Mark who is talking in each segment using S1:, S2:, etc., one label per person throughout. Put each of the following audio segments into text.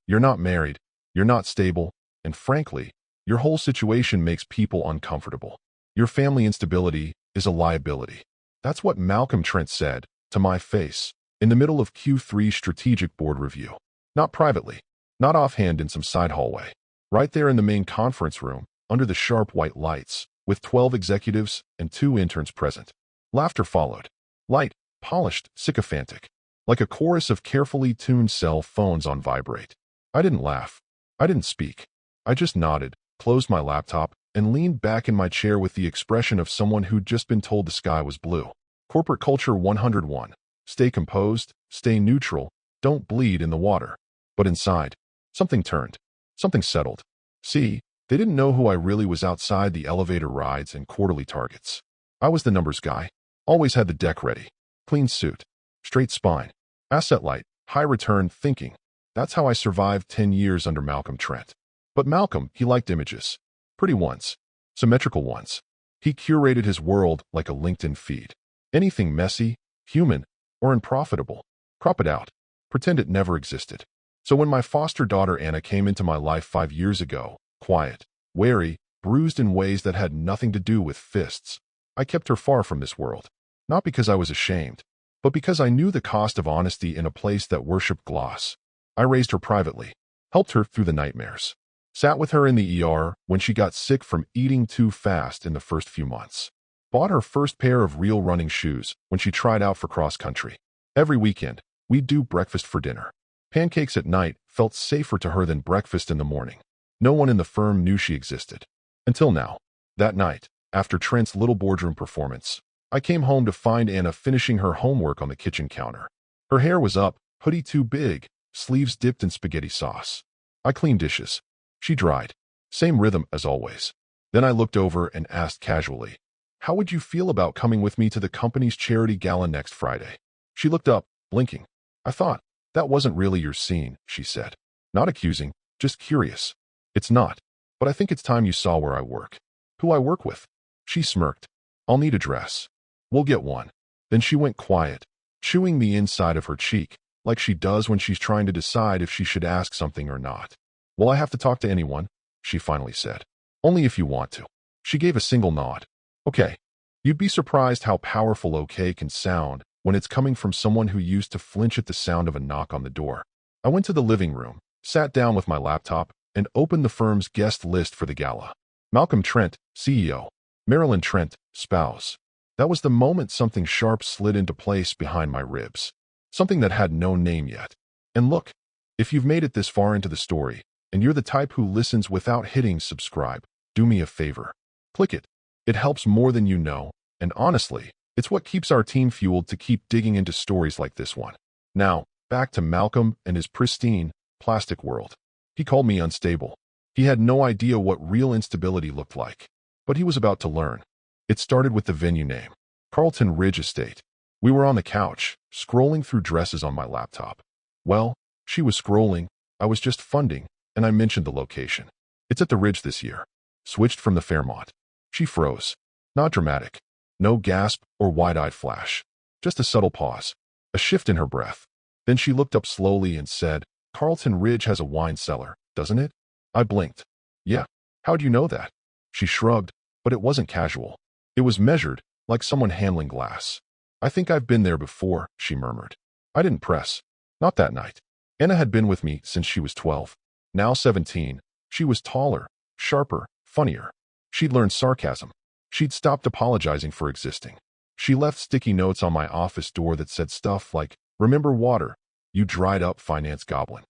S1: You're not married, you're not stable, and frankly, your whole situation makes people uncomfortable. Your family instability is a liability. That's what Malcolm Trent said to my face in the middle of Q3 strategic board review. Not privately, not offhand in some side hallway. Right there in the main conference room, under the sharp white lights, with 12 executives and 2 interns present. Laughter followed. Light, polished, sycophantic. Like a chorus of carefully tuned cell phones on vibrate. I didn't laugh. I didn't speak. I just nodded, closed my laptop, and leaned back in my chair with the expression of someone who'd just been told the sky was blue. Corporate Culture 101. Stay composed, stay neutral, don't bleed in the water. But inside, something turned. Something settled. See, they didn't know who I really was outside the elevator rides and quarterly targets. I was the numbers guy. Always had the deck ready. Clean suit. Straight spine. Asset light. High return thinking. That's how I survived 10 years under Malcolm Trent. But Malcolm, he liked images. Pretty ones. Symmetrical ones. He curated his world like a LinkedIn feed. Anything messy, human, or unprofitable, crop it out. Pretend it never existed. So when my foster daughter Anna came into my life 5 years ago, quiet, wary, bruised in ways that had nothing to do with fists, I kept her far from this world. Not because I was ashamed, but because I knew the cost of honesty in a place that worshipped gloss. I raised her privately, helped her through the nightmares, sat with her in the ER when she got sick from eating too fast in the first few months, bought her first pair of real running shoes when she tried out for cross-country. Every weekend, we'd do breakfast for dinner. Pancakes at night felt safer to her than breakfast in the morning. No one in the firm knew she existed. Until now. That night, after Trent's little boardroom performance, I came home to find Anna finishing her homework on the kitchen counter. Her hair was up, hoodie too big, sleeves dipped in spaghetti sauce. I cleaned dishes. She dried. Same rhythm as always. Then I looked over and asked casually, "How would you feel about coming with me to the company's charity gala next Friday?" She looked up, blinking. "I thought, that wasn't really your scene," she said. Not accusing, just curious. "It's not. But I think it's time you saw where I work." "Who I work with?" She smirked. "I'll need a dress. We'll get one." Then she went quiet, chewing the inside of her cheek, like she does when she's trying to decide if she should ask something or not. "Will I have to talk to anyone?" she finally said. "Only if you want to." She gave a single nod. "Okay." You'd be surprised how powerful okay can sound when it's coming from someone who used to flinch at the sound of a knock on the door. I went to the living room, sat down with my laptop, and opened the firm's guest list for the gala. Malcolm Trent, CEO. Marilyn Trent, spouse. That was the moment something sharp slid into place behind my ribs. Something that had no name yet. And look, if you've made it this far into the story, and you're the type who listens without hitting subscribe, do me a favor. Click it. It helps more than you know, and honestly, it's what keeps our team fueled to keep digging into stories like this one. Now, back to Malcolm and his pristine, plastic world. He called me unstable. He had no idea what real instability looked like. But he was about to learn. It started with the venue name. Carlton Ridge Estate. We were on the couch, scrolling through dresses on my laptop. Well, she was scrolling, I was just funding, and I mentioned the location. "It's at the Ridge this year." Switched from the Fairmont. She froze. Not dramatic. No gasp or wide-eyed flash. Just a subtle pause. A shift in her breath. Then she looked up slowly and said, "Carlton Ridge has a wine cellar, doesn't it?" I blinked. "Yeah. How'd you know that?" She shrugged, but it wasn't casual. It was measured, like someone handling glass. "I think I've been there before," she murmured. I didn't press. Not that night. Anna had been with me since she was 12. Now 17, she was taller, sharper, funnier. She'd learned sarcasm. She'd stopped apologizing for existing. She left sticky notes on my office door that said stuff like, "Remember water, you dried up finance goblin."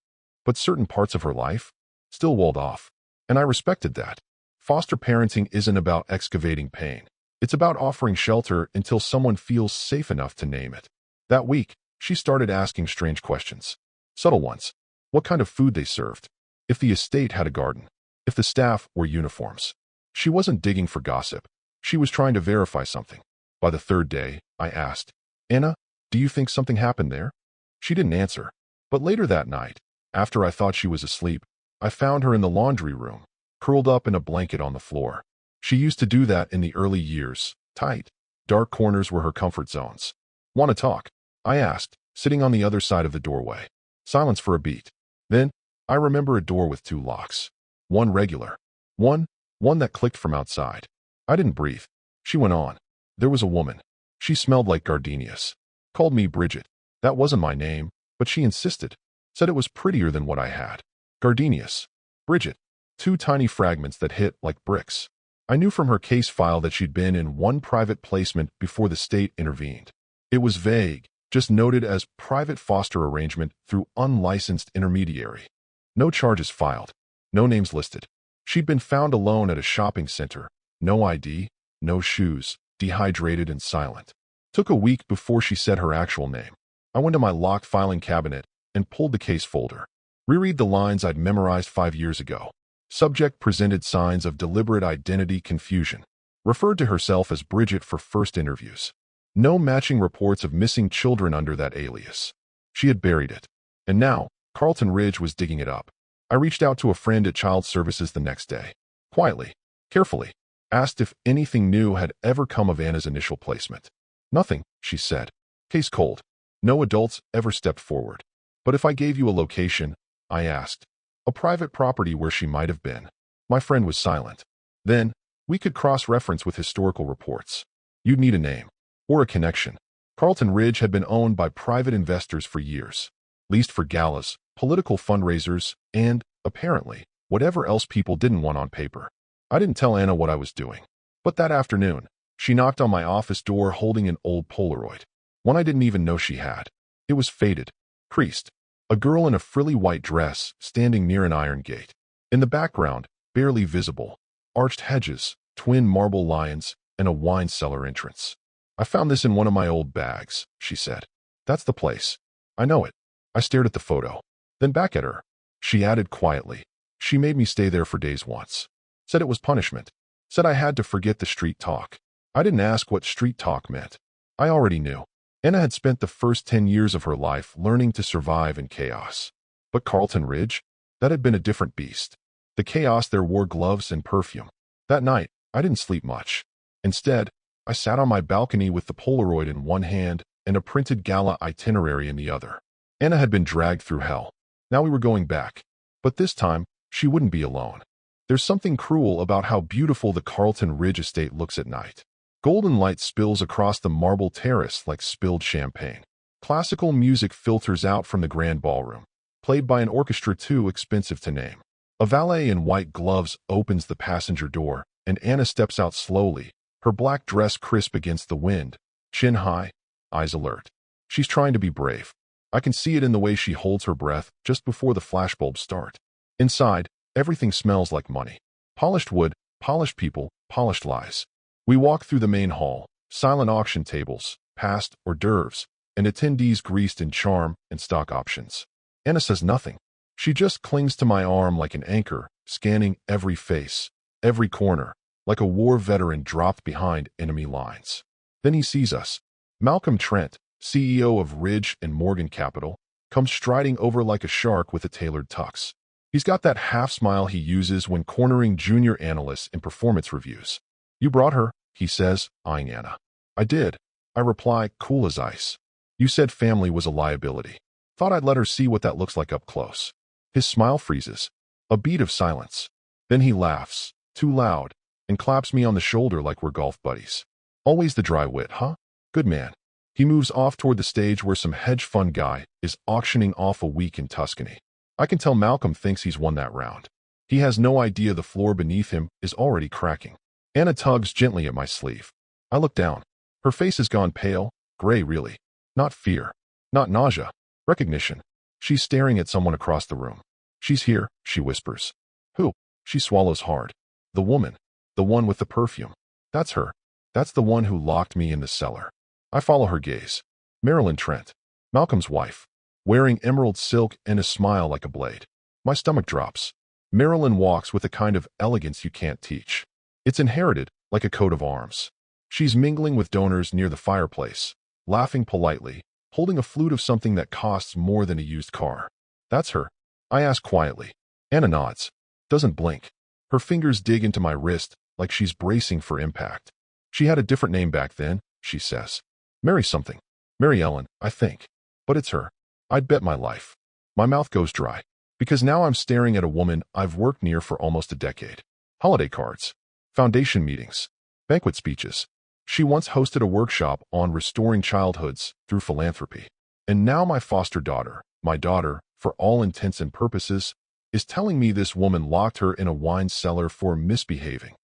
S1: But certain parts of her life still walled off. And I respected that. Foster parenting isn't about excavating pain. It's about offering shelter until someone feels safe enough to name it. That week, she started asking strange questions. Subtle ones. What kind of food they served. If the estate had a garden. If the staff wore uniforms. She wasn't digging for gossip. She was trying to verify something. By the third day, I asked, "Anna, do you think something happened there?" She didn't answer. But later that night, after I thought she was asleep, I found her in the laundry room, curled up in a blanket on the floor. She used to do that in the early years, tight. Dark corners were her comfort zones. "Want to talk?" I asked, sitting on the other side of the doorway. Silence for a beat. Then, I remember a door with two locks. One regular. One, one that clicked from outside. I didn't breathe. She went on. There was a woman. She smelled like gardenias. Called me Bridget. That wasn't my name, but she insisted. Said it was prettier than what I had. Gardenias. Bridget. Two tiny fragments that hit like bricks. I knew from her case file that she'd been in one private placement before the state intervened. It was vague, just noted as private foster arrangement through unlicensed intermediary. No charges filed. No names listed. She'd been found alone at a shopping center. No ID, no shoes, dehydrated and silent. Took a week before she said her actual name. I went to my locked filing cabinet and pulled the case folder. Reread the lines I'd memorized 5 years ago. Subject presented signs of deliberate identity confusion. Referred to herself as Bridget for first interviews. No matching reports of missing children under that alias. She had buried it. And now, Carlton Ridge was digging it up. I reached out to a friend at Child Services the next day. Quietly, carefully, asked if anything new had ever come of Anna's initial placement. Nothing, she said. Case cold. No adults ever stepped forward. But if I gave you a location, I asked. A private property where she might have been. My friend was silent. Then, we could cross-reference with historical reports. You'd need a name. Or a connection. Carlton Ridge had been owned by private investors for years. Leased for galas, political fundraisers, and, apparently, whatever else people didn't want on paper. I didn't tell Anna what I was doing. But that afternoon, she knocked on my office door holding an old Polaroid. One I didn't even know she had. It was faded. Creased. A girl in a frilly white dress, standing near an iron gate. In the background, barely visible, arched hedges, twin marble lions, and a wine cellar entrance. I found this in one of my old bags, she said. That's the place. I know it. I stared at the photo. Then back at her. She added quietly. She made me stay there for days once. Said it was punishment. Said I had to forget the street talk. I didn't ask what street talk meant. I already knew. Anna had spent the first 10 years of her life learning to survive in chaos. But Carlton Ridge? That had been a different beast. The chaos there wore gloves and perfume. That night, I didn't sleep much. Instead, I sat on my balcony with the Polaroid in one hand and a printed Gala itinerary in the other. Anna had been dragged through hell. Now we were going back. But this time, she wouldn't be alone. There's something cruel about how beautiful the Carlton Ridge estate looks at night. Golden light spills across the marble terrace like spilled champagne. Classical music filters out from the grand ballroom, played by an orchestra too expensive to name. A valet in white gloves opens the passenger door, and Anna steps out slowly, her black dress crisp against the wind, chin high, eyes alert. She's trying to be brave. I can see it in the way she holds her breath just before the flashbulbs start. Inside, everything smells like money. Polished wood, polished people, polished lies. We walk through the main hall, silent auction tables, past hors d'oeuvres, and attendees greased in charm and stock options. Anna says nothing. She just clings to my arm like an anchor, scanning every face, every corner, like a war veteran dropped behind enemy lines. Then he sees us. Malcolm Trent, CEO of Ridge and Morgan Capital, comes striding over like a shark with a tailored tux. He's got that half smile he uses when cornering junior analysts in performance reviews. You brought her, he says, eyeing Anna. I did. I reply, cool as ice. You said family was a liability. Thought I'd let her see what that looks like up close. His smile freezes. A beat of silence. Then he laughs, too loud, and claps me on the shoulder like we're golf buddies. Always the dry wit, huh? Good man. He moves off toward the stage where some hedge fund guy is auctioning off a week in Tuscany. I can tell Malcolm thinks he's won that round. He has no idea the floor beneath him is already cracking. Anna tugs gently at my sleeve. I look down. Her face has gone pale, gray really. Not fear. Not nausea. Recognition. She's staring at someone across the room. She's here, she whispers. Who? She swallows hard. The woman. The one with the perfume. That's her. That's the one who locked me in the cellar. I follow her gaze. Marilyn Trent. Malcolm's wife. Wearing emerald silk and a smile like a blade. My stomach drops. Marilyn walks with a kind of elegance you can't teach. It's inherited, like a coat of arms. She's mingling with donors near the fireplace, laughing politely, holding a flute of something that costs more than a used car. That's her. I ask quietly. Anna nods. Doesn't blink. Her fingers dig into my wrist like she's bracing for impact. She had a different name back then, she says. Mary something. Mary Ellen, I think. But it's her. I'd bet my life. My mouth goes dry. Because now I'm staring at a woman I've worked near for almost a decade. Holiday cards, foundation meetings, banquet speeches. She once hosted a workshop on restoring childhoods through philanthropy. And now my daughter, for all intents and purposes, is telling me this woman locked her in a wine cellar for misbehaving.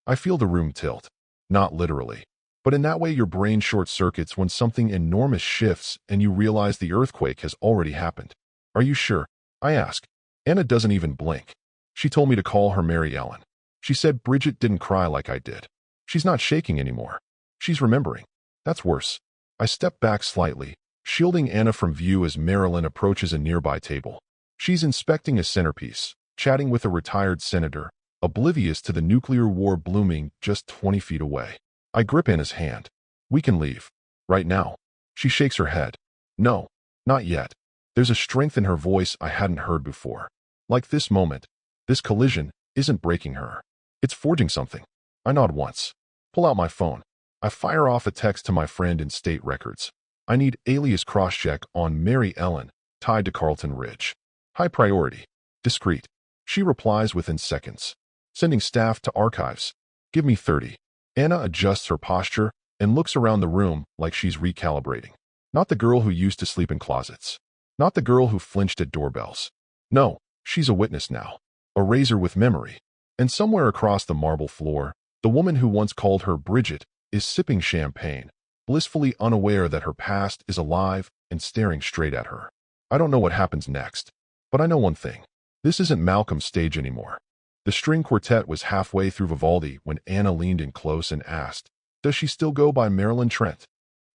S1: I feel the room tilt. Not literally. But in that way your brain short-circuits when something enormous shifts and you realize the earthquake has already happened. Are you sure? I ask. Anna doesn't even blink. She told me to call her Mary Ellen. She said Bridget didn't cry like I did. She's not shaking anymore. She's remembering. That's worse. I step back slightly, shielding Anna from view as Marilyn approaches a nearby table. She's inspecting a centerpiece, chatting with a retired senator, oblivious to the nuclear war blooming just 20 feet away. I grip Anna's hand. We can leave. Right now. She shakes her head. No, not yet. There's a strength in her voice I hadn't heard before. Like this moment, this collision isn't breaking her. It's forging something. I nod once. Pull out my phone. I fire off a text to my friend in state records. I need alias cross-check on Mary Ellen, tied to Carlton Ridge. High priority. Discreet. She replies within seconds. Sending staff to archives. Give me 30. Anna adjusts her posture and looks around the room like she's recalibrating. Not the girl who used to sleep in closets. Not the girl who flinched at doorbells. No, she's a witness now. A razor with memory. And somewhere across the marble floor, the woman who once called her Bridget is sipping champagne, blissfully unaware that her past is alive and staring straight at her. I don't know what happens next, but I know one thing. This isn't Malcolm's stage anymore. The string quartet was halfway through Vivaldi when Anna leaned in close and asked, "Does she still go by Marilyn Trent?"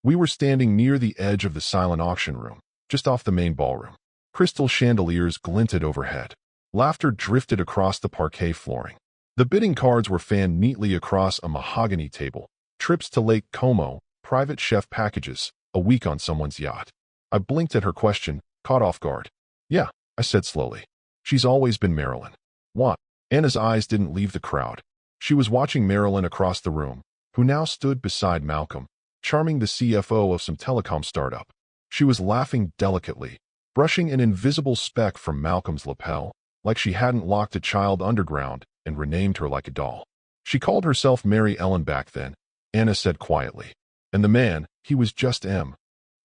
S1: We were standing near the edge of the silent auction room, just off the main ballroom. Crystal chandeliers glinted overhead. Laughter drifted across the parquet flooring. The bidding cards were fanned neatly across a mahogany table. Trips to Lake Como, private chef packages, a week on someone's yacht. I blinked at her question, caught off guard. Yeah, I said slowly. She's always been Marilyn. What? Anna's eyes didn't leave the crowd. She was watching Marilyn across the room, who now stood beside Malcolm, charming the CFO of some telecom startup. She was laughing delicately, brushing an invisible speck from Malcolm's lapel, like she hadn't locked a child underground and renamed her like a doll. She called herself Mary Ellen back then, Anna said quietly. And the man, he was just M.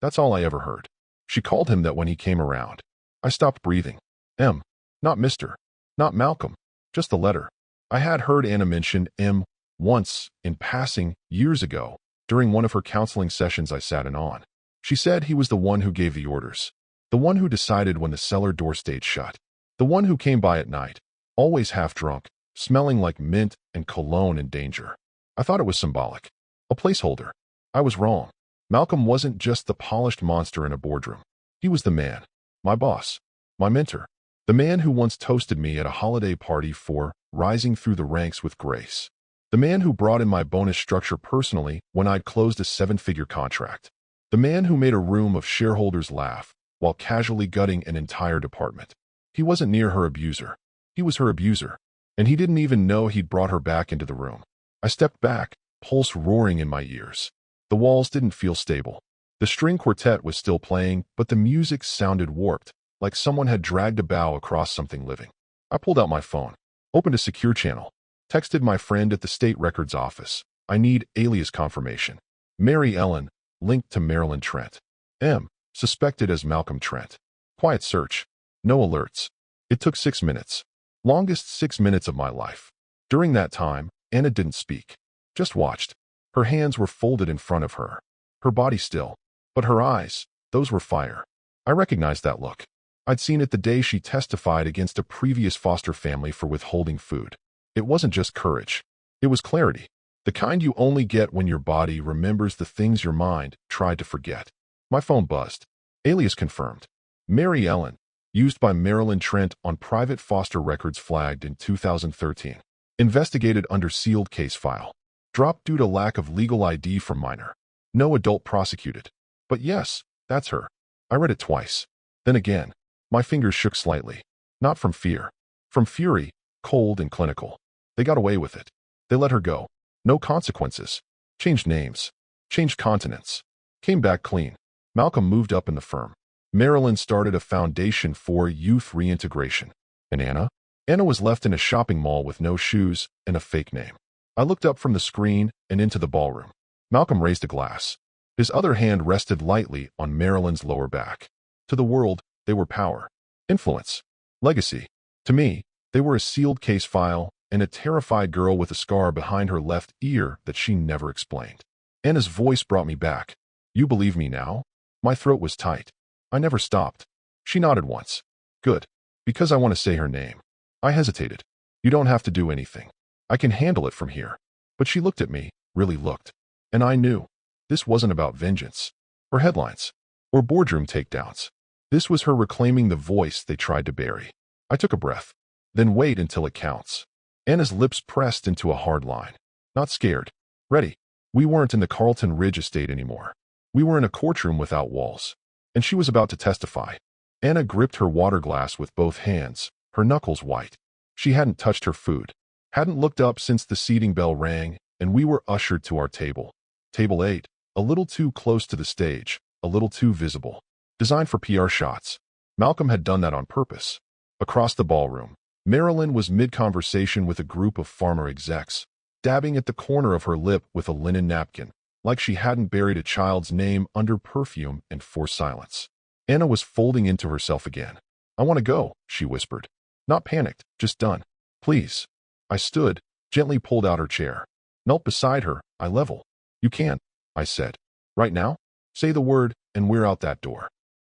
S1: That's all I ever heard. She called him that when he came around. I stopped breathing. M. Not Mr. Not Malcolm. Just the letter. I had heard Anna mention M once, in passing, years ago, during one of her counseling sessions I sat in on. She said he was the one who gave the orders. The one who decided when the cellar door stayed shut. The one who came by at night, always half drunk, smelling like mint and cologne and danger. I thought it was symbolic. A placeholder. I was wrong. Malcolm wasn't just the polished monster in a boardroom. He was the man. My boss. My mentor. The man who once toasted me at a holiday party for rising through the ranks with grace. The man who brought in my bonus structure personally when I'd closed a 7-figure contract. The man who made a room of shareholders laugh while casually gutting an entire department. He wasn't near her abuser. He was her abuser. And he didn't even know he'd brought her back into the room. I stepped back, pulse roaring in my ears. The walls didn't feel stable. The string quartet was still playing, but the music sounded warped, like someone had dragged a bow across something living. I pulled out my phone, opened a secure channel, texted my friend at the state records office. I need alias confirmation. Mary Ellen, linked to Marilyn Trent. M, suspected as Malcolm Trent. Quiet search. No alerts. It took 6 minutes. Longest 6 minutes of my life. During that time, Anna didn't speak. Just watched. Her hands were folded in front of her. Her body still. But her eyes, those were fire. I recognized that look. I'd seen it the day she testified against a previous foster family for withholding food. It wasn't just courage. It was clarity. The kind you only get when your body remembers the things your mind tried to forget. My phone buzzed. Alias confirmed. Mary Ellen, used by Marilyn Trent on private foster records flagged in 2013. Investigated under sealed case file. Dropped due to lack of legal ID from minor. No adult prosecuted. But yes, that's her. I read it twice. Then again. My fingers shook slightly. Not from fear. From fury, cold and clinical. They got away with it. They let her go. No consequences. Changed names. Changed continents. Came back clean. Malcolm moved up in the firm. Marilyn started a foundation for youth reintegration. And Anna? Anna was left in a shopping mall with no shoes and a fake name. I looked up from the screen and into the ballroom. Malcolm raised a glass. His other hand rested lightly on Marilyn's lower back. To the world, they were power, influence, legacy. To me, they were a sealed case file and a terrified girl with a scar behind her left ear that she never explained. Anna's voice brought me back. You believe me now? My throat was tight. I never stopped. She nodded once. Good. Because I want to say her name. I hesitated. You don't have to do anything. I can handle it from here. But she looked at me, really looked. And I knew. This wasn't about vengeance, or headlines, or boardroom takedowns. This was her reclaiming the voice they tried to bury. I took a breath. Then wait until it counts. Anna's lips pressed into a hard line. Not scared. Ready. We weren't in the Carlton Ridge estate anymore. We were in a courtroom without walls. And she was about to testify. Anna gripped her water glass with both hands, her knuckles white. She hadn't touched her food, hadn't looked up since the seating bell rang, and we were ushered to our table. Table 8, a little too close to the stage, a little too visible. Designed for PR shots. Malcolm had done that on purpose. Across the ballroom, Marilyn was mid-conversation with a group of farmer execs, dabbing at the corner of her lip with a linen napkin, like she hadn't buried a child's name under perfume and forced silence. Anna was folding into herself again. I want to go, she whispered. Not panicked, just done. Please. I stood, gently pulled out her chair. Knelt beside her, eye level. You can't, I said. Right now? Say the word, and we're out that door.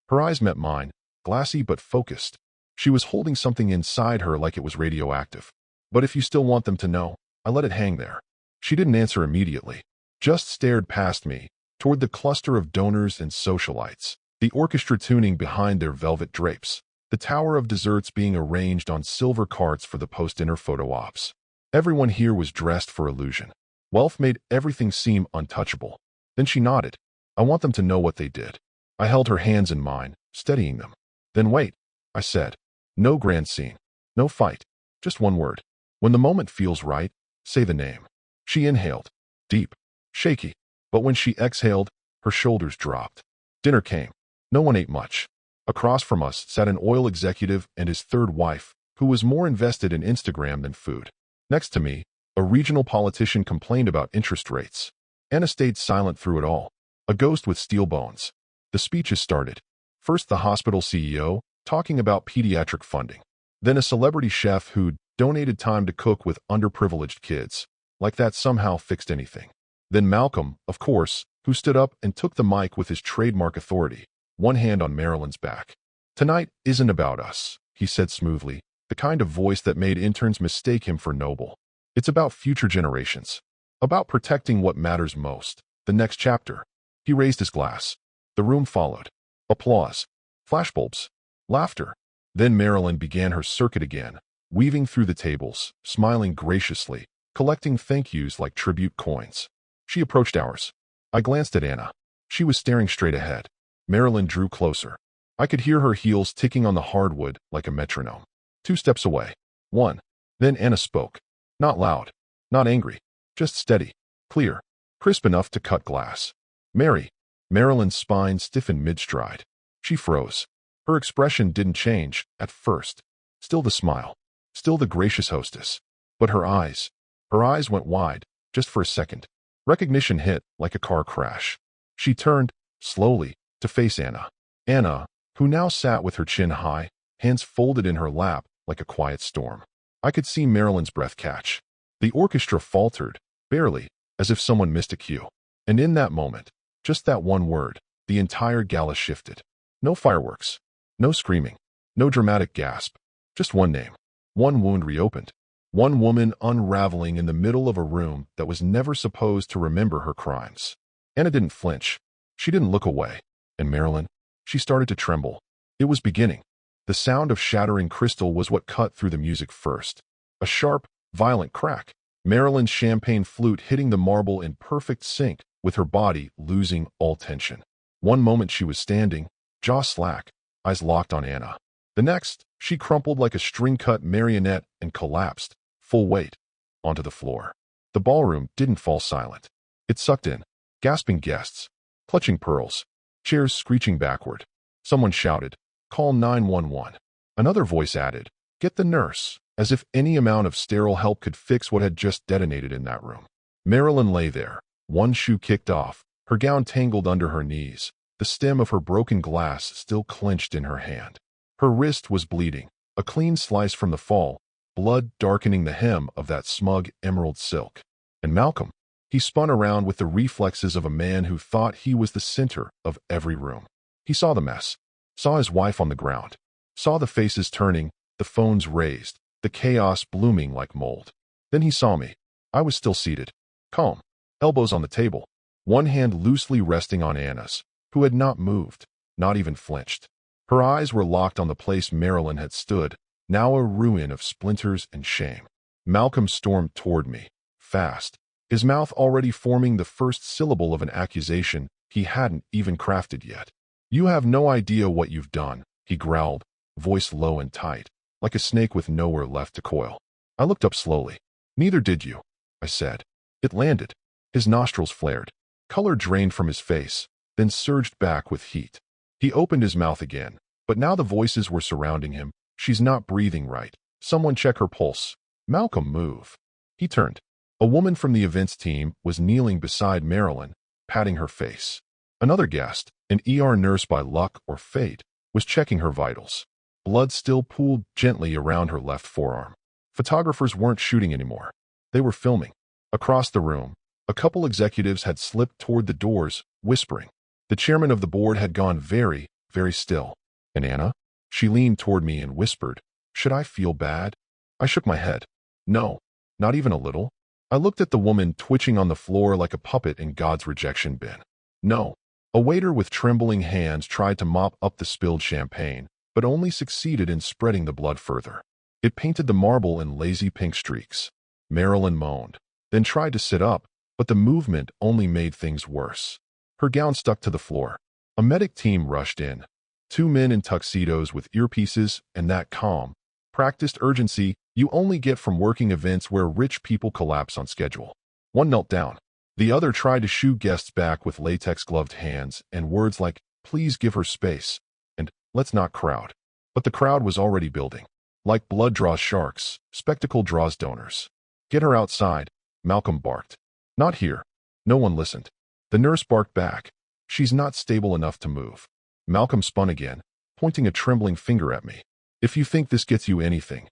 S1: Her eyes met mine, glassy but focused. She was holding something inside her like it was radioactive. But if you still want them to know, I let it hang there. She didn't answer immediately, just stared past me, toward the cluster of donors and socialites, the orchestra tuning behind their velvet drapes, the tower of desserts being arranged on silver carts for the post-dinner photo ops. Everyone here was dressed for illusion. Wealth made everything seem untouchable. Then she nodded. I want them to know what they did. I held her hands in mine, steadying them. Then wait, I said. No grand scene. No fight. Just one word. When the moment feels right, say the name. She inhaled. Deep. Shaky. But when she exhaled, her shoulders dropped. Dinner came. No one ate much. Across from us sat an oil executive and his third wife, who was more invested in Instagram than food. Next to me, a regional politician complained about interest rates. Anna stayed silent through it all. A ghost with steel bones. The speeches started. First the hospital CEO, talking about pediatric funding. Then a celebrity chef who'd donated time to cook with underprivileged kids. Like that somehow fixed anything. Then Malcolm, of course, who stood up and took the mic with his trademark authority, one hand on Marilyn's back. Tonight isn't about us, he said smoothly, the kind of voice that made interns mistake him for noble. It's about future generations. About protecting what matters most. The next chapter. He raised his glass. The room followed. Applause. Flashbulbs. Laughter. Then Marilyn began her circuit again, weaving through the tables, smiling graciously, collecting thank yous like tribute coins. She approached ours. I glanced at Anna. She was staring straight ahead. Marilyn drew closer. I could hear her heels ticking on the hardwood like a metronome. 2 steps away. 1. Then Anna spoke. Not loud. Not angry. Just steady. Clear. Crisp enough to cut glass. Mary. Marilyn's spine stiffened mid-stride. She froze. Her expression didn't change, at first. Still the smile. Still the gracious hostess. But her eyes went wide, just for a second. Recognition hit like a car crash. She turned, slowly, to face Anna. Anna, who now sat with her chin high, hands folded in her lap like a quiet storm. I could see Marilyn's breath catch. The orchestra faltered, barely, as if someone missed a cue. And in that moment, just that one word, the entire gala shifted. No fireworks. No screaming. No dramatic gasp. Just one name. One wound reopened. One woman unraveling in the middle of a room that was never supposed to remember her crimes. Anna didn't flinch. She didn't look away. And Marilyn, she started to tremble. It was beginning. The sound of shattering crystal was what cut through the music first. A sharp, violent crack. Marilyn's champagne flute hitting the marble in perfect sync, with her body losing all tension. One moment she was standing, jaw slack, eyes locked on Anna. The next, she crumpled like a string-cut marionette and collapsed, full weight, onto the floor. The ballroom didn't fall silent. It sucked in, gasping guests, clutching pearls, chairs screeching backward. Someone shouted, "Call 911." Another voice added, "Get the nurse," as if any amount of sterile help could fix what had just detonated in that room. Marilyn lay there, one shoe kicked off, her gown tangled under her knees, the stem of her broken glass still clenched in her hand. Her wrist was bleeding, a clean slice from the fall, blood darkening the hem of that smug emerald silk. And Malcolm, he spun around with the reflexes of a man who thought he was the center of every room. He saw the mess, saw his wife on the ground, saw the faces turning, the phones raised, the chaos blooming like mold. Then he saw me. I was still seated, calm, elbows on the table, one hand loosely resting on Anna's, who had not moved, not even flinched. Her eyes were locked on the place Marilyn had stood, now a ruin of splinters and shame. Malcolm stormed toward me, fast, his mouth already forming the first syllable of an accusation he hadn't even crafted yet. "You have no idea what you've done," he growled, voice low and tight, like a snake with nowhere left to coil. I looked up slowly. "Neither did you," I said. It landed. His nostrils flared. Color drained from his face, then surged back with heat. He opened his mouth again, but now the voices were surrounding him. "She's not breathing right. Someone check her pulse. Malcolm, move." He turned. A woman from the events team was kneeling beside Marilyn, patting her face. Another guest, an ER nurse by luck or fate, was checking her vitals. Blood still pooled gently around her left forearm. Photographers weren't shooting anymore. They were filming. Across the room, a couple executives had slipped toward the doors, whispering. The chairman of the board had gone very, very still. "And Anna?" She leaned toward me and whispered, "Should I feel bad?" I shook my head. No, not even a little. I looked at the woman twitching on the floor like a puppet in God's rejection bin. No. A waiter with trembling hands tried to mop up the spilled champagne, but only succeeded in spreading the blood further. It painted the marble in lazy pink streaks. Marilyn moaned, then tried to sit up, but the movement only made things worse. Her gown stuck to the floor. A medic team rushed in. Two men in tuxedos with earpieces and that calm, practiced urgency you only get from working events where rich people collapse on schedule. One knelt down. The other tried to shoo guests back with latex-gloved hands and words like, "Please give her space," and "Let's not crowd." But the crowd was already building. Like blood draws sharks, spectacle draws donors. "Get her outside," Malcolm barked. "Not here." No one listened. The nurse barked back. "She's not stable enough to move." Malcolm spun again, pointing a trembling finger at me. "If you think this gets you anything,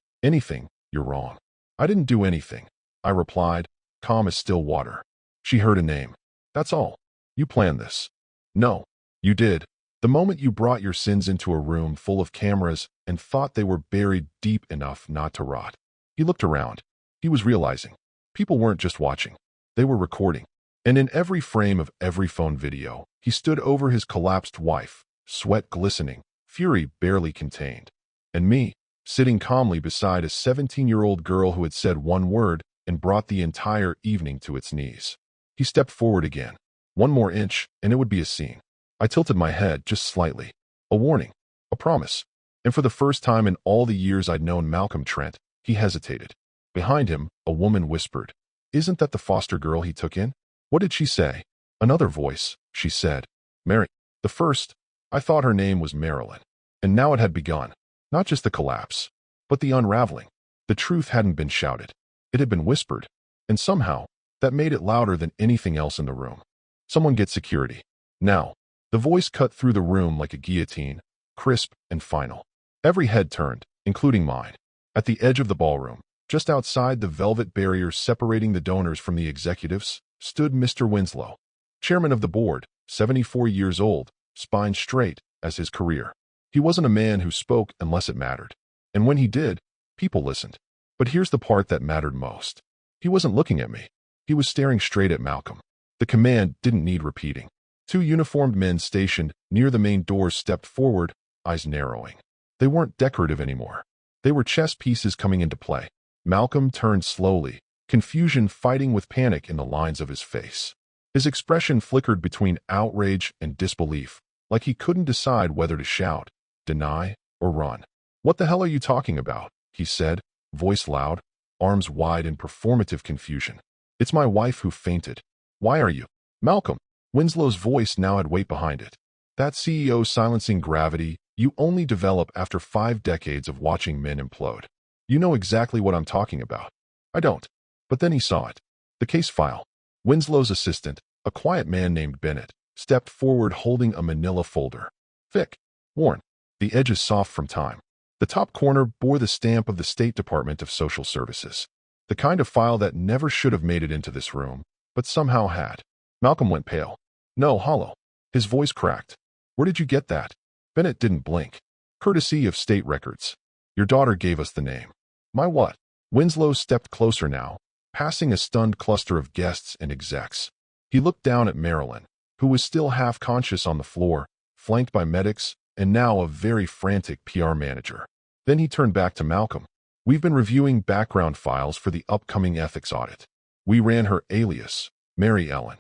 S1: you're wrong." "I didn't do anything," I replied, calm as still water. She heard a name. "That's all. You planned this." "No, you did. The moment you brought your sins into a room full of cameras and thought they were buried deep enough not to rot." He looked around. He was realizing. People weren't just watching. They were recording. And in every frame of every phone video, he stood over his collapsed wife, sweat glistening, fury barely contained. And me, sitting calmly beside a 17-year-old girl who had said one word and brought the entire evening to its knees. He stepped forward again. One more inch, and it would be a scene. I tilted my head just slightly. A warning. A promise. And for the first time in all the years I'd known Malcolm Trent, he hesitated. Behind him, a woman whispered, "Isn't that the foster girl he took in?" "What did she say?" Another voice, she said, "Mary." The first, I thought her name was Marilyn. And now it had begun. Not just the collapse, but the unraveling. The truth hadn't been shouted. It had been whispered. And somehow, that made it louder than anything else in the room. "Someone get security. Now." The voice cut through the room like a guillotine, crisp and final. Every head turned, including mine. At the edge of the ballroom, just outside the velvet barrier separating the donors from the executives, stood Mr. Winslow, chairman of the board, 74 years old, spine straight as his career. He wasn't a man who spoke unless it mattered. And when he did, people listened. But here's the part that mattered most. He wasn't looking at me. He was staring straight at Malcolm. The command didn't need repeating. Two uniformed men stationed near the main doors stepped forward, eyes narrowing. They weren't decorative anymore. They were chess pieces coming into play. Malcolm turned slowly, confusion fighting with panic in the lines of his face. His expression flickered between outrage and disbelief, like he couldn't decide whether to shout, deny, or run. "What the hell are you talking about?" he said, voice loud, arms wide in performative confusion. "It's my wife who fainted. Why are you?" "Malcolm." Winslow's voice now had weight behind it. That CEO silencing gravity you only develop after 5 decades of watching men implode. You know exactly what I'm talking about. I don't. But then he saw it. The case file. Winslow's assistant, a quiet man named Bennett, stepped forward holding a manila folder. Thick. Worn. The edges soft from time. The top corner bore the stamp of the State Department of Social Services. The kind of file that never should have made it into this room, but somehow had. Malcolm went pale. No, hollow. His voice cracked. Where did you get that? Bennett didn't blink. Courtesy of state records. Your daughter gave us the name. My what? Winslow stepped closer now, passing a stunned cluster of guests and execs. He looked down at Marilyn, who was still half conscious on the floor, flanked by medics, and now a very frantic PR manager. Then he turned back to Malcolm. We've been reviewing background files for the upcoming ethics audit. We ran her alias, Mary Ellen.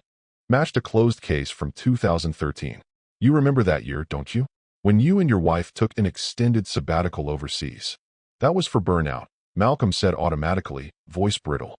S1: Matched a closed case from 2013. You remember that year, don't you? When you and your wife took an extended sabbatical overseas. That was for burnout, Malcolm said automatically, voice brittle.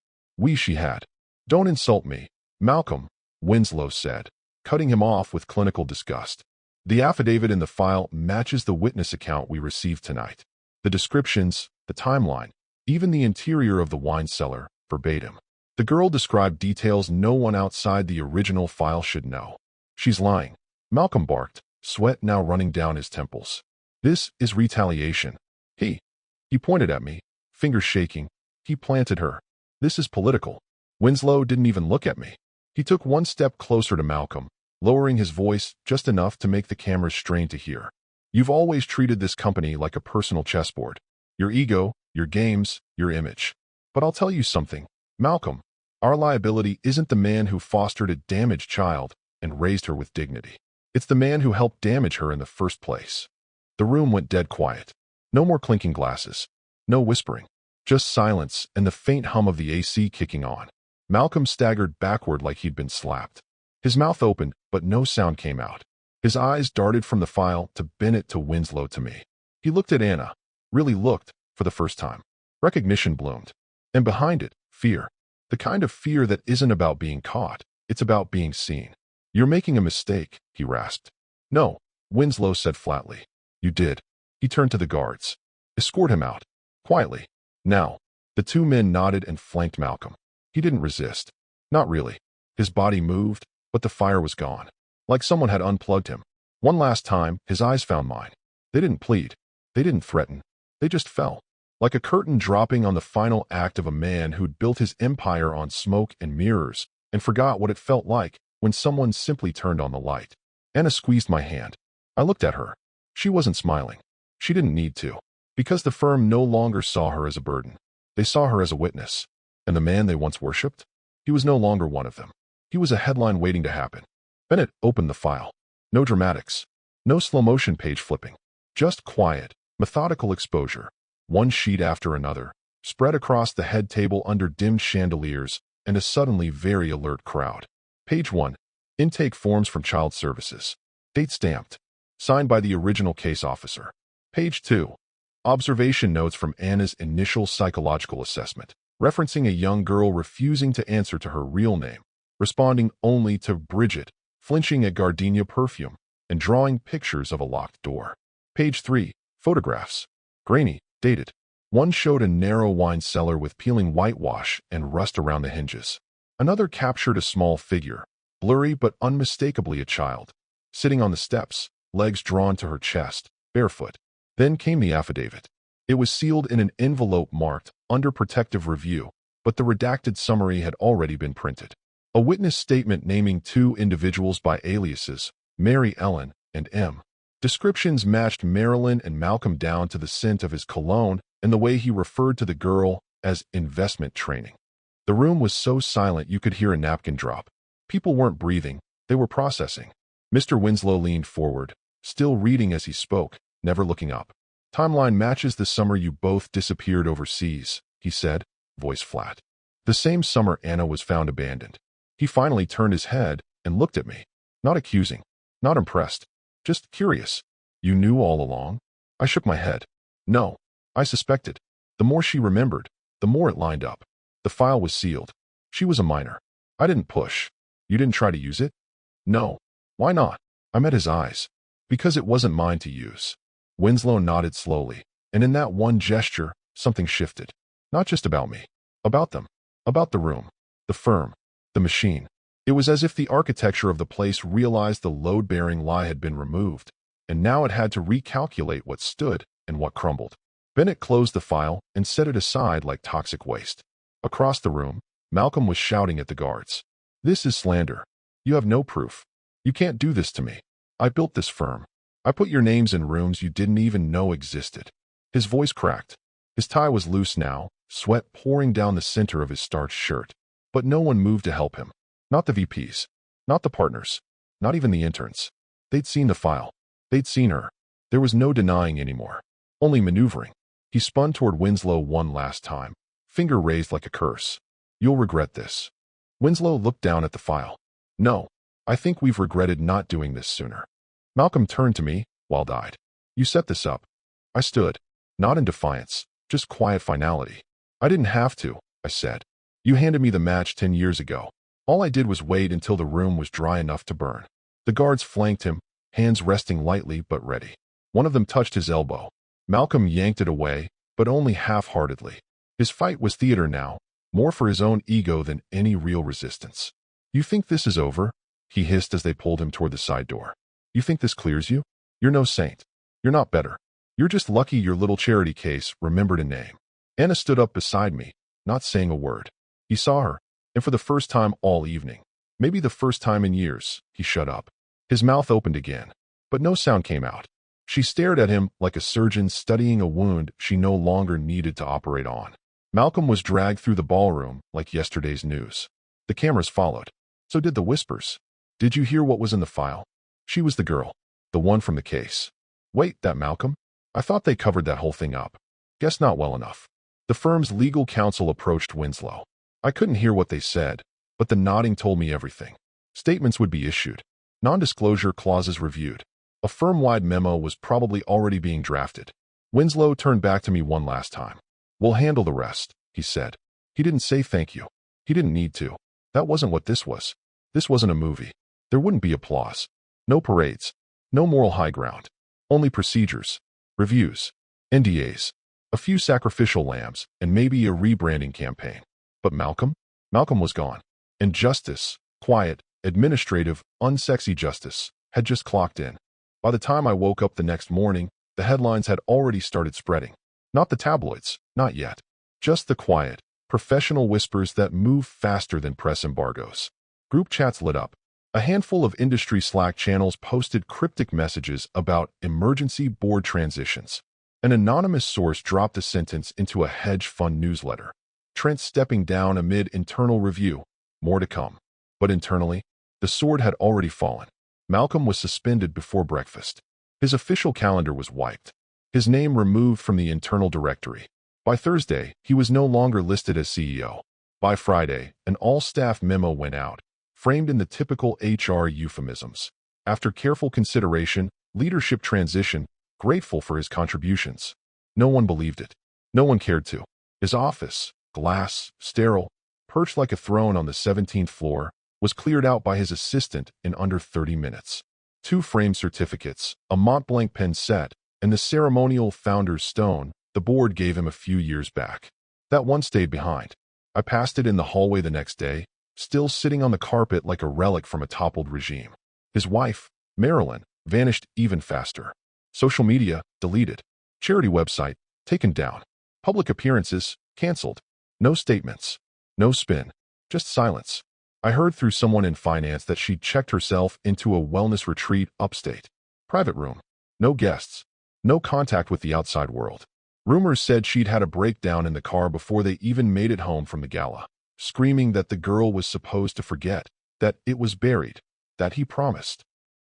S1: She had. Don't insult me, Malcolm, Winslow said, cutting him off with clinical disgust. The affidavit in the file matches the witness account we received tonight. The descriptions, the timeline, even the interior of the wine cellar, verbatim. The girl described details no one outside the original file should know. She's lying. Malcolm barked, sweat now running down his temples. This is retaliation. He pointed at me, fingers shaking. He planted her. This is political. Winslow didn't even look at me. He took one step closer to Malcolm, lowering his voice just enough to make the cameras strain to hear. You've always treated this company like a personal chessboard. Your ego, your games, your image. But I'll tell you something, Malcolm. Our liability isn't the man who fostered a damaged child and raised her with dignity. It's the man who helped damage her in the first place. The room went dead quiet. No more clinking glasses. No whispering. Just silence and the faint hum of the AC kicking on. Malcolm staggered backward like he'd been slapped. His mouth opened, but no sound came out. His eyes darted from the file to Bennett to Winslow to me. He looked at Anna. Really looked, for the first time. Recognition bloomed. And behind it, fear. The kind of fear that isn't about being caught. It's about being seen. You're making a mistake, he rasped. No, Winslow said flatly. You did. He turned to the guards. Escort him out. Quietly. Now. The two men nodded and flanked Malcolm. He didn't resist. Not really. His body moved, but the fire was gone. Like someone had unplugged him. One last time, his eyes found mine. They didn't plead. They didn't threaten. They just fell. Like a curtain dropping on the final act of a man who'd built his empire on smoke and mirrors and forgot what it felt like when someone simply turned on the light. Anna squeezed my hand. I looked at her. She wasn't smiling. She didn't need to. Because the firm no longer saw her as a burden. They saw her as a witness. And the man they once worshipped? He was no longer one of them. He was a headline waiting to happen. Bennett opened the file. No dramatics. No slow-motion page flipping. Just quiet, methodical exposure. One sheet after another, spread across the head table under dimmed chandeliers and a suddenly very alert crowd. Page 1. Intake forms from Child Services. Date stamped. Signed by the original case officer. Page 2. Observation notes from Anna's initial psychological assessment, referencing a young girl refusing to answer to her real name, responding only to Bridget, flinching at gardenia perfume, and drawing pictures of a locked door. Page 3. Photographs. Grainy, dated. One showed a narrow wine cellar with peeling whitewash and rust around the hinges. Another captured a small figure, blurry but unmistakably a child, sitting on the steps, legs drawn to her chest, barefoot. Then came the affidavit. It was sealed in an envelope marked under protective review, but the redacted summary had already been printed. A witness statement naming two individuals by aliases, Mary Ellen and M. Descriptions matched Marilyn and Malcolm down to the scent of his cologne and the way he referred to the girl as investment training. The room was so silent you could hear a napkin drop. People weren't breathing, they were processing. Mr. Winslow leaned forward, still reading as he spoke, never looking up. Timeline matches the summer you both disappeared overseas, he said, voice flat. The same summer Anna was found abandoned. He finally turned his head and looked at me. Not accusing, not impressed, just curious. You knew all along? I shook my head. No, I suspected. The more she remembered, the more it lined up. The file was sealed. She was a minor. I didn't push. You didn't try to use it? No. Why not? I met his eyes. Because it wasn't mine to use. Winslow nodded slowly, and in that one gesture, something shifted. Not just about me. About them. About the room. The firm. The machine. It was as if the architecture of the place realized the load-bearing lie had been removed, and now it had to recalculate what stood and what crumbled. Bennett closed the file and set it aside like toxic waste. Across the room, Malcolm was shouting at the guards. "This is slander. You have no proof. You can't do this to me. I built this firm. I put your names in rooms you didn't even know existed." His voice cracked. His tie was loose now, sweat pouring down the center of his starched shirt. But no one moved to help him. Not the VPs. Not the partners. Not even the interns. They'd seen the file. They'd seen her. There was no denying anymore. Only maneuvering. He spun toward Winslow one last time, finger raised like a curse. "You'll regret this." Winslow looked down at the file. "No. I think we've regretted not doing this sooner." Malcolm turned to me, wild-eyed. "You set this up." I stood. Not in defiance, just quiet finality. "I didn't have to," I said. "You handed me the match 10 years ago. All I did was wait until the room was dry enough to burn." The guards flanked him, hands resting lightly but ready. One of them touched his elbow. Malcolm yanked it away, but only half-heartedly. His fight was theater now, more for his own ego than any real resistance. "You think this is over?" he hissed as they pulled him toward the side door. "You think this clears you? You're no saint. You're not better. You're just lucky your little charity case remembered a name." Anna stood up beside me, not saying a word. He saw her, and for the first time all evening, maybe the first time in years, he shut up. His mouth opened again, but no sound came out. She stared at him like a surgeon studying a wound she no longer needed to operate on. Malcolm was dragged through the ballroom like yesterday's news. The cameras followed. So did the whispers. "Did you hear what was in the file?" She was the girl, the one from the case. "Wait, that Malcolm? I thought they covered that whole thing up." "Guess not well enough." The firm's legal counsel approached Winslow. I couldn't hear what they said, but the nodding told me everything. Statements would be issued. Non-disclosure clauses reviewed. A firm-wide memo was probably already being drafted. Winslow turned back to me one last time. "We'll handle the rest," he said. He didn't say thank you. He didn't need to. That wasn't what this was. This wasn't a movie. There wouldn't be applause. No parades. No moral high ground. Only procedures. Reviews. NDAs. A few sacrificial lambs, and maybe a rebranding campaign. But Malcolm? Malcolm was gone. And justice, quiet, administrative, unsexy justice, had just clocked in. By the time I woke up the next morning, the headlines had already started spreading. Not the tabloids, not yet. Just the quiet, professional whispers that move faster than press embargoes. Group chats lit up. A handful of industry Slack channels posted cryptic messages about emergency board transitions. An anonymous source dropped a sentence into a hedge fund newsletter. Trent stepping down amid internal review. More to come. But internally, the sword had already fallen. Malcolm was suspended before breakfast. His official calendar was wiped. His name removed from the internal directory. By Thursday, he was no longer listed as CEO. By Friday, an all-staff memo went out, framed in the typical HR euphemisms. After careful consideration, leadership transition, grateful for his contributions. No one believed it. No one cared to. His office, glass, sterile, perched like a throne on the 17th floor, was cleared out by his assistant in under 30 minutes. 2 framed certificates, a Mont-Blanc pen set, and the ceremonial founder's stone the board gave him a few years back. That one stayed behind. I passed it in the hallway the next day, still sitting on the carpet like a relic from a toppled regime. His wife, Marilyn, vanished even faster. Social media, deleted. Charity website, taken down. Public appearances, canceled. No statements. No spin. Just silence. I heard through someone in finance that she'd checked herself into a wellness retreat upstate. Private room. No guests. No contact with the outside world. Rumors said she'd had a breakdown in the car before they even made it home from the gala, screaming that the girl was supposed to forget, that it was buried, that he promised.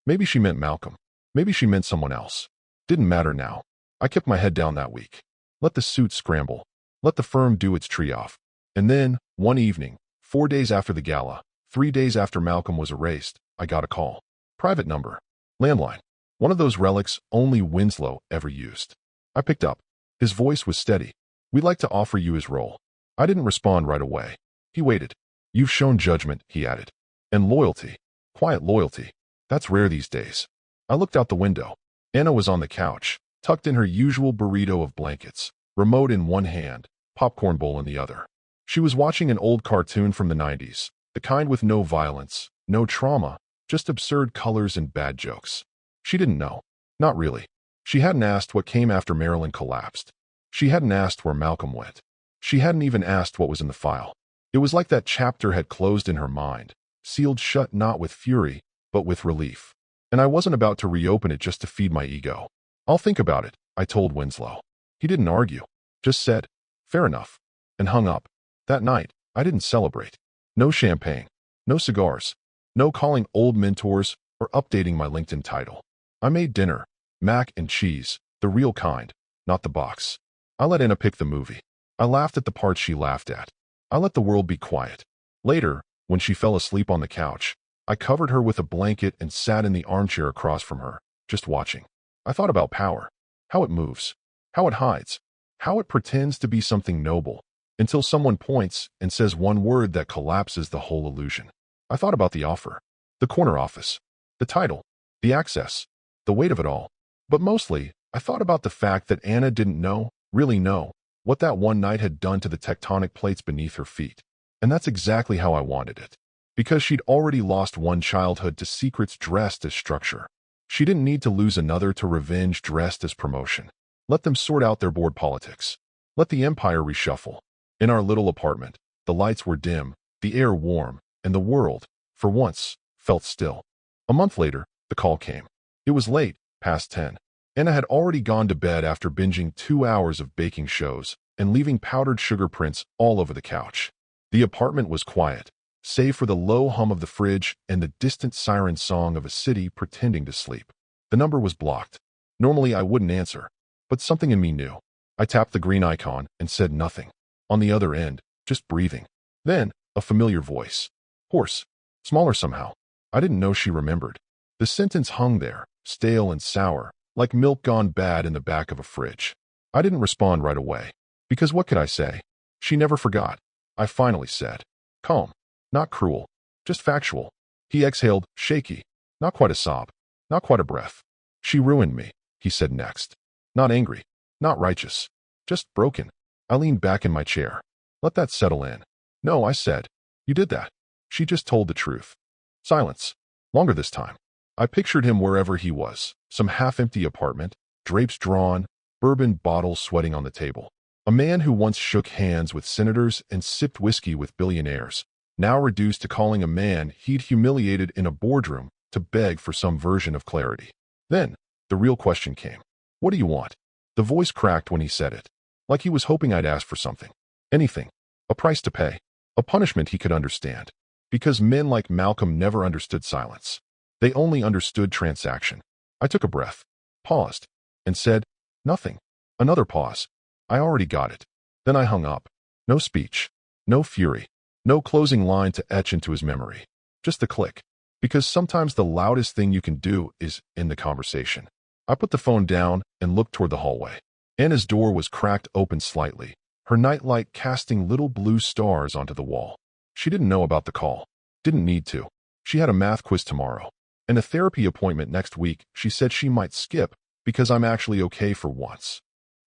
S1: Maybe she meant Malcolm. Maybe she meant someone else. Didn't matter now. I kept my head down that week. Let the suit scramble. Let the firm do its tree-off. And then, one evening, 4 days after the gala, 3 days after Malcolm was erased, I got a call. Private number. Landline. One of those relics only Winslow ever used. I picked up. His voice was steady. "We'd like to offer you his role." I didn't respond right away. He waited. "You've shown judgment," he added. "And loyalty. Quiet loyalty. That's rare these days." I looked out the window. Anna was on the couch, tucked in her usual burrito of blankets, remote in one hand, popcorn bowl in the other. She was watching an old cartoon from the 90s, the kind with no violence, no trauma, just absurd colors and bad jokes. She didn't know. Not really. She hadn't asked what came after Marilyn collapsed. She hadn't asked where Malcolm went. She hadn't even asked what was in the file. It was like that chapter had closed in her mind, sealed shut not with fury, but with relief. And I wasn't about to reopen it just to feed my ego. I'll think about it, I told Winslow. He didn't argue, just said, fair enough, and hung up. That night, I didn't celebrate. No champagne, no cigars, no calling old mentors or updating my LinkedIn title. I made dinner, mac and cheese, the real kind, not the box. I let Anna pick the movie. I laughed at the parts she laughed at. I let the world be quiet. Later, when she fell asleep on the couch, I covered her with a blanket and sat in the armchair across from her, just watching. I thought about power, how it moves, how it hides, how it pretends to be something noble, until someone points and says one word that collapses the whole illusion. I thought about the offer, the corner office, the title, the access, the weight of it all. But mostly, I thought about the fact that Anna didn't know, really know, what that one night had done to the tectonic plates beneath her feet. And that's exactly how I wanted it. Because she'd already lost one childhood to secrets dressed as structure. She didn't need to lose another to revenge dressed as promotion. Let them sort out their board politics. Let the empire reshuffle. In our little apartment, the lights were dim, the air warm, and the world, for once, felt still. A month later, the call came. It was late, past 10. Anna had already gone to bed after binging 2 hours of baking shows and leaving powdered sugar prints all over the couch. The apartment was quiet, save for the low hum of the fridge and the distant siren song of a city pretending to sleep. The number was blocked. Normally I wouldn't answer, but something in me knew. I tapped the green icon and said nothing. On the other end, just breathing. Then, a familiar voice. Hoarse. Smaller somehow. I didn't know she remembered. The sentence hung there, stale and sour, like milk gone bad in the back of a fridge. I didn't respond right away. Because what could I say? She never forgot. I finally said. Calm. Not cruel. Just factual. He exhaled, shaky. Not quite a sob. Not quite a breath. She ruined me, he said next. Not angry. Not righteous. Just broken. I leaned back in my chair. Let that settle in. No, I said. You did that. She just told the truth. Silence. Longer this time. I pictured him wherever he was. Some half-empty apartment, drapes drawn, bourbon bottles sweating on the table. A man who once shook hands with senators and sipped whiskey with billionaires, now reduced to calling a man he'd humiliated in a boardroom to beg for some version of clarity. Then, the real question came. What do you want? The voice cracked when he said it, like he was hoping I'd ask for something. Anything. A price to pay. A punishment he could understand. Because men like Malcolm never understood silence. They only understood transaction. I took a breath, paused, and said, nothing. Another pause. I already got it. Then I hung up. No speech. No fury. No closing line to etch into his memory. Just the click. Because sometimes the loudest thing you can do is end the conversation. I put the phone down and looked toward the hallway. Anna's door was cracked open slightly, her nightlight casting little blue stars onto the wall. She didn't know about the call. Didn't need to. She had a math quiz tomorrow. And a therapy appointment next week she said she might skip because I'm actually okay for once.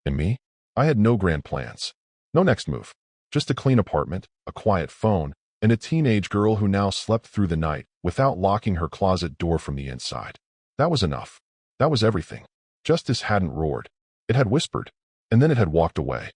S1: And me? I had no grand plans. No next move. Just a clean apartment, a quiet phone, and a teenage girl who now slept through the night without locking her closet door from the inside. That was enough. That was everything. Justice hadn't roared. It had whispered. And then it had walked away.